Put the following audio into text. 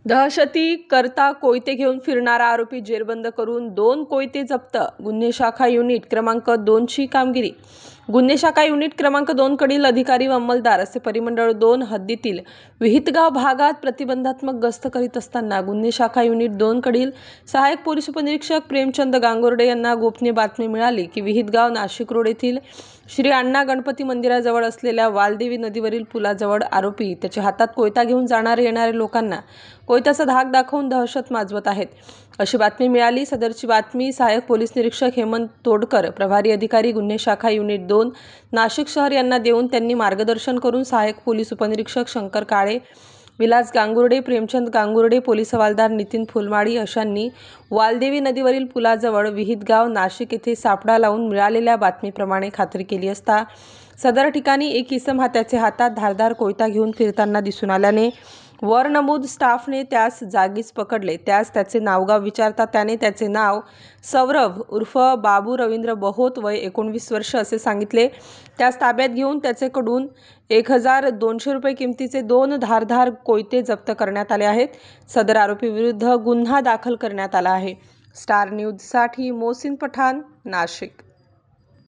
दहशती करता कोयते घेऊन फिरणारा आरोपी जेरबंद करून 2 कोयते जप्त। गुन्हे शाखा युनिट क्रमांक 2ची कामगिरी। गुन्हे शाखा युनिट क्रमांक 2 कडील अधिकारी व अंमलदार असे परिमंडळ 2 हद्दीतील विहितगाव भागात प्रतिबंधात्मक गस्त करीत असताना गुन्हे शाखा युनिट 2 कडील सहाय्यक पोलीस उपनिरीक्षक प्रेमचंद गांगुर्डे यांना गोपनीय बातमी मिळाली की विहितगाव नाशिक रोड येथील श्री अण्णा गणपती मंदिराजवळ असलेल्या वालदेवी नदीवरील पुलाजवळ आरोपी त्याच्या हातात कोयता घेऊन जाणारे येणारे लोकांना कोयत्याचा धाक दाखवून दहशत माजवत आहेत अशी बातमी मिळाली। सदरची बातमी सहाय्यक पोलीस निरीक्षक हेमंत तोडकर प्रभारी अधिकारी गुन्हे शाखा युनिट 2 नाशिक शहर यांना देऊन त्यांनी मार्गदर्शन करून सहाय्यक पोलीस उपनिरीक्षक शंकर काळे, विलास गांगुर्डे, प्रेमचंद गांगुर्डे, पोलीस हवालदार नितीन फुलमाळी अशांनी वालदेवी नदीवरील पुलाजवळ विहितगाव नाशिक येथे सापळा लावून मिळालेल्या बातमीप्रमाणे खात्री केली असता सदर ठिकाणी एक इसम त्याचे हातात धारदार कोयता घेऊन फिरताना दिसून आल्याने वर नमूद स्टाफने त्यास जागीच पकडले। त्यास त्याचे नावगाव विचारता त्याने त्याचे नाव सौरभ उर्फ बाबू रवींद्र बहोत वय 19 वर्ष असे सांगितले। त्यास ताब्यात घेऊन त्याच्याकडून 1200 रुपये किमतीचे 2 धारदार कोयते जप्त करण्यात आले आहेत। सदर आरोपी विरुद्ध गुन्हा दाखल करण्यात आला आहे। स्टार न्यूजसाठी मोहसिन पठाण, नाशिक।